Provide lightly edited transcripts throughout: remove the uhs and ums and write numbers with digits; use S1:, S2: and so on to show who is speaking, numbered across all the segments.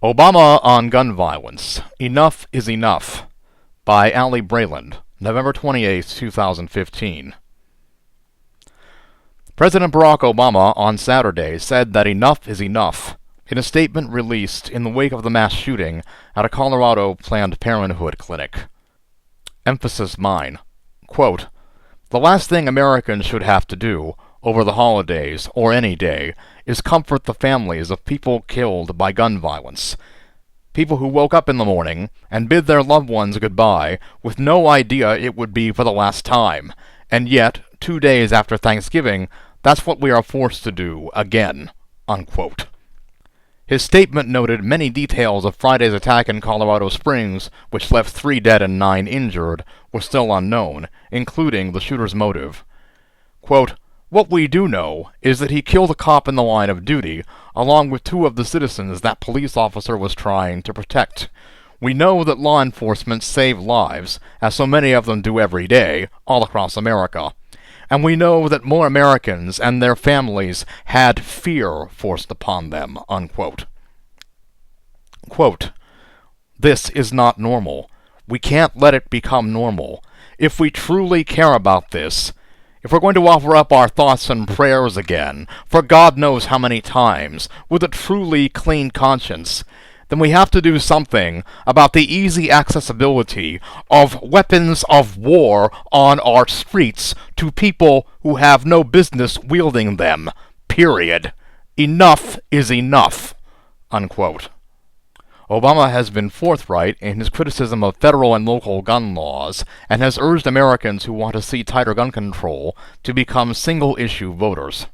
S1: Obama on gun violence. Enough is enough. By Ali Brayland, November 28, 2015. President Barack Obama on Saturday said that enough is enough in a statement released in the wake of the mass shooting at a Colorado Planned Parenthood clinic. Emphasis mine. Quote, "The last thing Americans should have to do over the holidays, or any day, is comfort the families of people killed by gun violence. People who woke up in the morning and bid their loved ones goodbye with no idea it would be for the last time, and yet, 2 days after Thanksgiving, that's what we are forced to do again." Unquote. His statement noted many details of Friday's attack in Colorado Springs, which left 3 dead and 9 injured, were still unknown, including the shooter's motive. Quote, "What we do know is that he killed a cop in the line of duty, along with 2 of the citizens that police officer was trying to protect. We know that law enforcement save lives, as so many of them do every day, all across America. And we know that more Americans and their families had fear forced upon them." Unquote. Quote, "This is not normal. We can't let it become normal. If we truly care about this, if we're going to offer up our thoughts and prayers again, for God knows how many times, with a truly clean conscience, then we have to do something about the easy accessibility of weapons of war on our streets to people who have no business wielding them. Period. Enough is enough." Unquote. Obama has been forthright in his criticism of federal and local gun laws, and has urged Americans who want to see tighter gun control to become single-issue voters.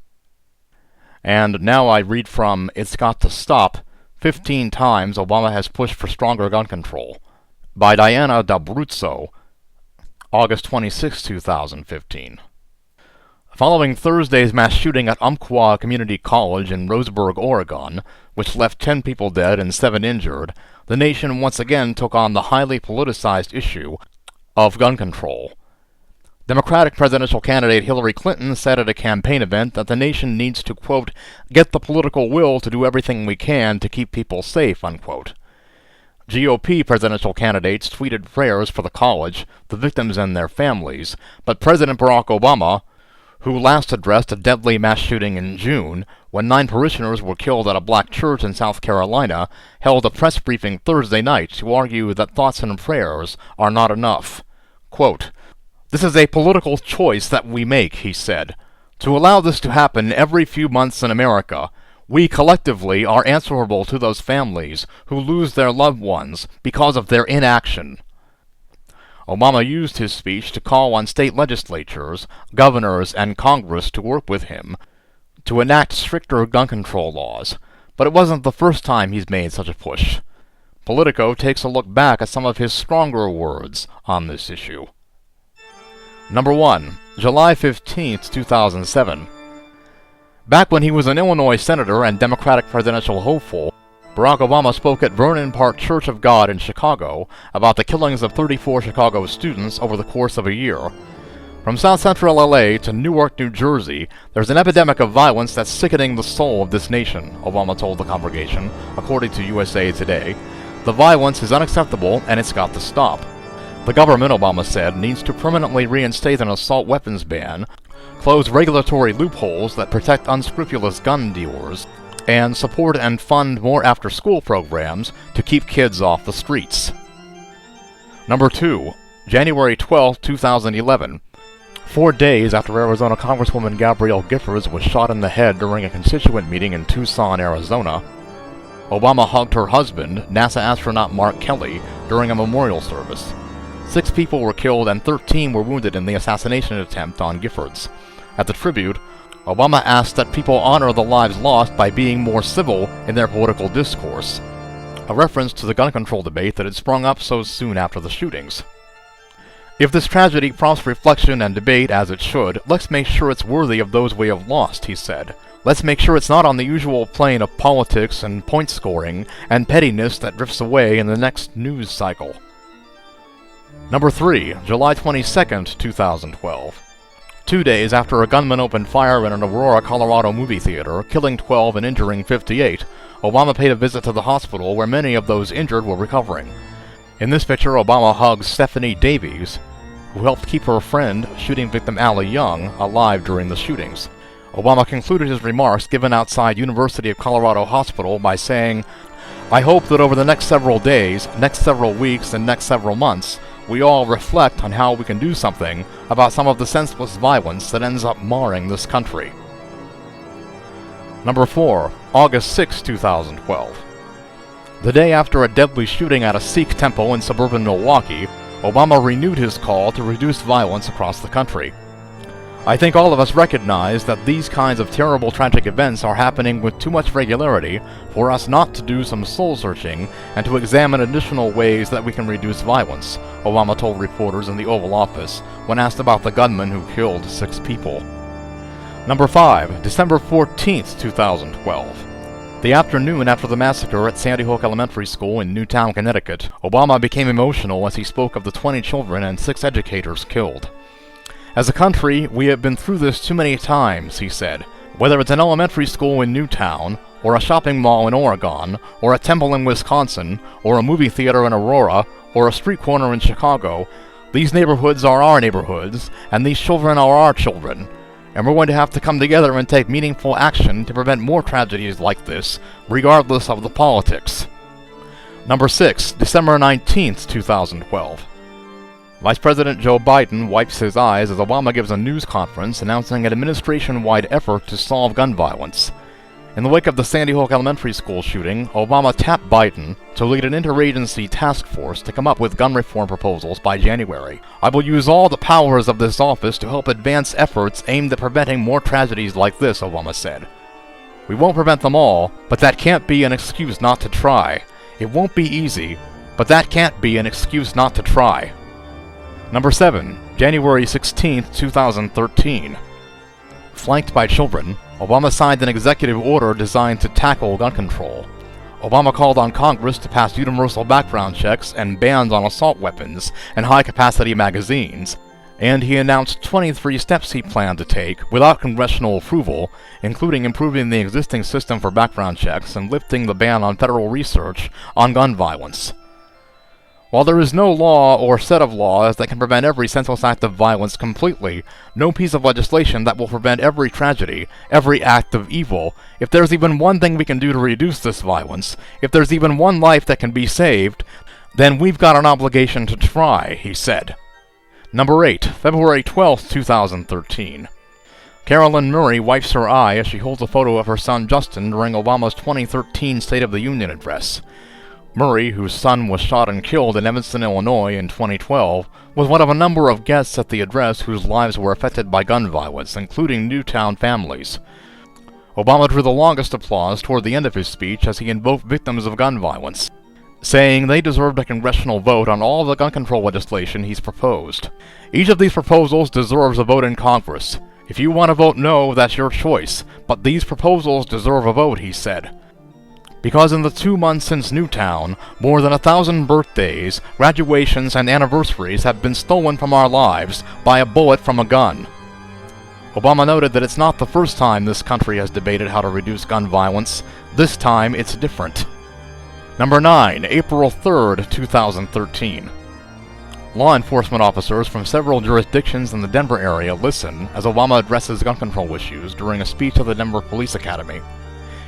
S1: And now I read from It's Got to Stop, 15 times Obama has pushed for stronger gun control, by Diana D'Abruzzo, August 26, 2015. Following Thursday's mass shooting at Umpqua Community College in Roseburg, Oregon, which left 10 people dead and 7 injured, the nation once again took on the highly politicized issue of gun control. Democratic presidential candidate Hillary Clinton said at a campaign event that the nation needs to, quote, "get the political will to do everything we can to keep people safe," unquote. GOP presidential candidates tweeted prayers for the college, the victims and their families, but President Barack Obama, who last addressed a deadly mass shooting in June, when 9 parishioners were killed at a black church in South Carolina, held a press briefing Thursday night to argue that thoughts and prayers are not enough. Quote, "This is a political choice that we make," he said. "To allow this to happen every few months in America, we collectively are answerable to those families who lose their loved ones because of their inaction." Obama used his speech to call on state legislatures, governors, and Congress to work with him to enact stricter gun control laws, but it wasn't the first time he's made such a push. Politico takes a look back at some of his stronger words on this issue. Number 1. July 15, 2007. Back when he was an Illinois senator and Democratic presidential hopeful, Barack Obama spoke at Vernon Park Church of God in Chicago about the killings of 34 Chicago students over the course of a year. From South Central LA to Newark, New Jersey, there's an epidemic of violence that's sickening the soul of this nation, Obama told the congregation, according to USA Today. The violence is unacceptable and it's got to stop. The government, Obama said, needs to permanently reinstate an assault weapons ban, close regulatory loopholes that protect unscrupulous gun dealers, and support and fund more after-school programs to keep kids off the streets. Number 2. January 12, 2011. 4 days after Arizona Congresswoman Gabrielle Giffords was shot in the head during a constituent meeting in Tucson, Arizona, Obama hugged her husband, NASA astronaut Mark Kelly, during a memorial service. 6 people were killed and 13 were wounded in the assassination attempt on Giffords. At the tribute, Obama asked that people honor the lives lost by being more civil in their political discourse, a reference to the gun control debate that had sprung up so soon after the shootings. "If this tragedy prompts reflection and debate as it should, let's make sure it's worthy of those we have lost," he said. "Let's make sure it's not on the usual plane of politics and point scoring and pettiness that drifts away in the next news cycle." Number 3. July 22, 2012. 2 days after a gunman opened fire in an Aurora, Colorado movie theater, killing 12 and injuring 58, Obama paid a visit to the hospital where many of those injured were recovering. In this picture, Obama hugs Stephanie Davies, who helped keep her friend, shooting victim Allie Young, alive during the shootings. Obama concluded his remarks given outside University of Colorado Hospital by saying, "I hope that over the next several days, next several weeks, and next several months, we all reflect on how we can do something about some of the senseless violence that ends up marring this country." Number 4. August 6, 2012. The day after a deadly shooting at a Sikh temple in suburban Milwaukee, Obama renewed his call to reduce violence across the country. "I think all of us recognize that these kinds of terrible tragic events are happening with too much regularity for us not to do some soul-searching and to examine additional ways that we can reduce violence," Obama told reporters in the Oval Office when asked about the gunman who killed 6 people. Number 5. December 14th, 2012. The afternoon after the massacre at Sandy Hook Elementary School in Newtown, Connecticut, Obama became emotional as he spoke of the 20 children and 6 educators killed. "As a country, we have been through this too many times," he said. "Whether it's an elementary school in Newtown, or a shopping mall in Oregon, or a temple in Wisconsin, or a movie theater in Aurora, or a street corner in Chicago, these neighborhoods are our neighborhoods, and these children are our children. And we're going to have to come together and take meaningful action to prevent more tragedies like this, regardless of the politics." Number 6. December 19th, 2012. Vice President Joe Biden wipes his eyes as Obama gives a news conference announcing an administration-wide effort to solve gun violence. In the wake of the Sandy Hook Elementary School shooting, Obama tapped Biden to lead an interagency task force to come up with gun reform proposals by January. "I will use all the powers of this office to help advance efforts aimed at preventing more tragedies like this," Obama said. "We won't prevent them all, but that can't be an excuse not to try. It won't be easy, but that can't be an excuse not to try." Number 7. January 16th, 2013. Flanked by children, Obama signed an executive order designed to tackle gun control. Obama called on Congress to pass universal background checks and bans on assault weapons and high-capacity magazines, and he announced 23 steps he planned to take without congressional approval, including improving the existing system for background checks and lifting the ban on federal research on gun violence. While there is no law or set of laws that can prevent every senseless act of violence completely, no piece of legislation that will prevent every tragedy, every act of evil, if there's even one thing we can do to reduce this violence, if there's even one life that can be saved, then we've got an obligation to try, he said. Number 8, February 12th, 2013. Carolyn Murray wipes her eye as she holds a photo of her son Justin during Obama's 2013 State of the Union address. Murray, whose son was shot and killed in Evanston, Illinois in 2012, was one of a number of guests at the address whose lives were affected by gun violence, including Newtown families. Obama drew the longest applause toward the end of his speech as he invoked victims of gun violence, saying they deserved a congressional vote on all the gun control legislation he's proposed. "Each of these proposals deserves a vote in Congress. If you want to vote no, that's your choice, but these proposals deserve a vote," he said. Because in the 2 months since Newtown, more than 1,000 birthdays, graduations, and anniversaries have been stolen from our lives by a bullet from a gun. Obama noted that it's not the first time this country has debated how to reduce gun violence. This time, it's different. Number 9, April 3rd, 2013. Law enforcement officers from several jurisdictions in the Denver area listen as Obama addresses gun control issues during a speech at the Denver Police Academy.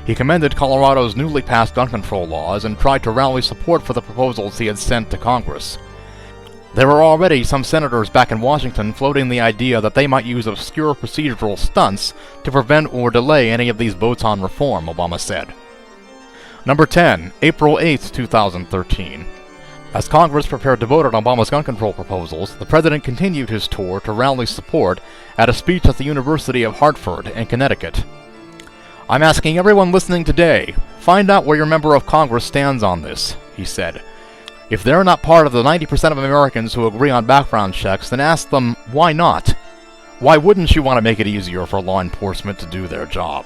S1: He commended Colorado's newly passed gun control laws and tried to rally support for the proposals he had sent to Congress. There are already some senators back in Washington floating the idea that they might use obscure procedural stunts to prevent or delay any of these votes on reform, Obama said. Number 10, April 8, 2013. As Congress prepared to vote on Obama's gun control proposals, the president continued his tour to rally support at a speech at the University of Hartford in Connecticut. "I'm asking everyone listening today, find out where your member of Congress stands on this," he said. "If they're not part of the 90% of Americans who agree on background checks, then ask them, why not? Why wouldn't you want to make it easier for law enforcement to do their job?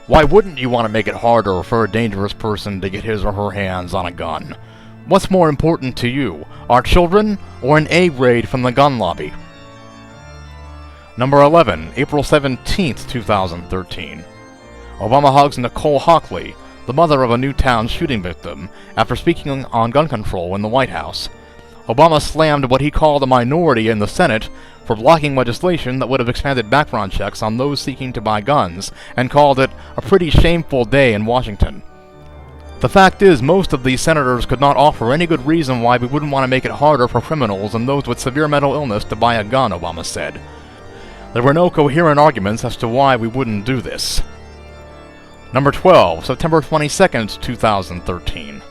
S1: Why wouldn't you want to make it harder for a dangerous person to get his or her hands on a gun? What's more important to you, our children or an A grade from the gun lobby?" Number 11, April 17th, 2013. Obama hugs Nicole Hockley, the mother of a Newtown shooting victim, after speaking on gun control in the White House. Obama slammed what he called a minority in the Senate for blocking legislation that would have expanded background checks on those seeking to buy guns, and called it a pretty shameful day in Washington. The fact is, most of these senators could not offer any good reason why we wouldn't want to make it harder for criminals and those with severe mental illness to buy a gun, Obama said. There were no coherent arguments as to why we wouldn't do this. Number 12, September 22, 2013.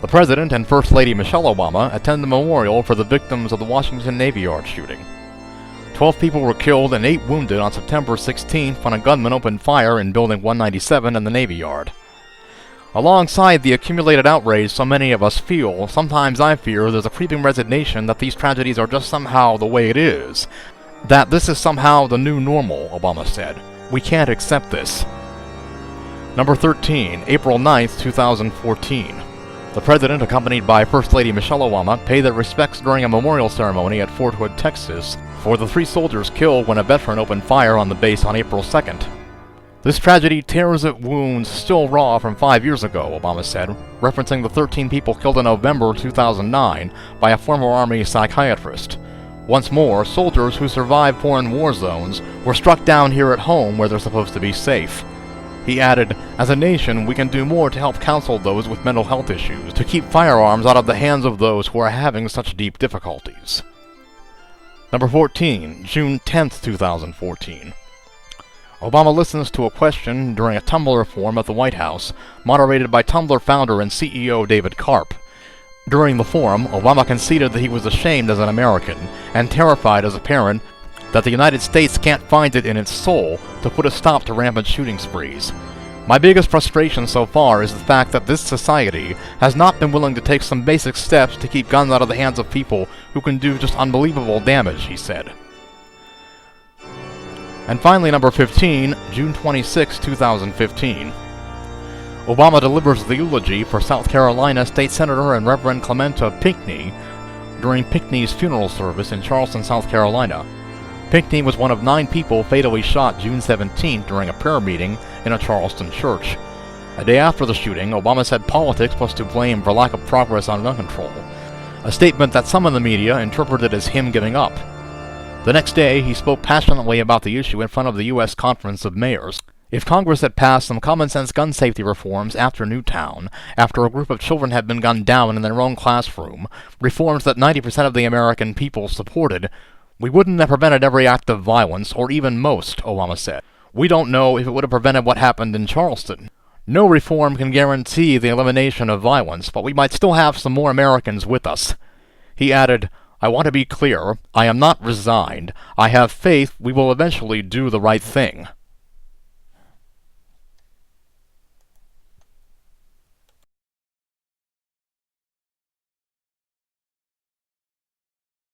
S1: The President and First Lady Michelle Obama attend the memorial for the victims of the Navy Yard shooting. 12 people were killed and 8 wounded on September 16th when a gunman opened fire in Building 197 in the Navy Yard. Alongside the accumulated outrage so many of us feel, sometimes I fear there's a creeping resignation that these tragedies are just somehow the way it is. That this is somehow the new normal, Obama said. We can't accept this. Number 13, April 9th, 2014. The President, accompanied by First Lady Michelle Obama, paid their respects during a memorial ceremony at Fort Hood, Texas, for the 3 soldiers killed when a veteran opened fire on the base on April 2nd. This tragedy tears at wounds still raw from 5 years ago, Obama said, referencing the 13 people killed in November 2009 by a former Army psychiatrist. Once more, soldiers who survived foreign war zones were struck down here at home where they're supposed to be safe. He added, as a nation, we can do more to help counsel those with mental health issues, to keep firearms out of the hands of those who are having such deep difficulties. Number 14, June 10th, 2014. Obama listens to a question during a Tumblr forum at the White House, moderated by Tumblr founder and CEO David Karp. During the forum, Obama conceded that he was ashamed as an American, and terrified as a parent, that the United States can't find it in its soul to put a stop to rampant shooting sprees. My biggest frustration so far is the fact that this society has not been willing to take some basic steps to keep guns out of the hands of people who can do just unbelievable damage, he said. And finally, number 15, June 26, 2015. Obama delivers the eulogy for South Carolina State Senator and Reverend Clementa Pinckney during Pinckney's funeral service in Charleston, South Carolina. Pinckney was one of 9 people fatally shot June 17th during a prayer meeting in a Charleston church. A day after the shooting, Obama said politics was to blame for lack of progress on gun control, a statement that some in the media interpreted as him giving up. The next day, he spoke passionately about the issue in front of the U.S. Conference of Mayors. If Congress had passed some common-sense gun safety reforms after Newtown, after a group of children had been gunned down in their own classroom, reforms that 90% of the American people supported, we wouldn't have prevented every act of violence, or even most, Obama said. We don't know if it would have prevented what happened in Charleston. No reform can guarantee the elimination of violence, but we might still have some more Americans with us. He added, I want to be clear, I am not resigned. I have faith we will eventually do the right thing.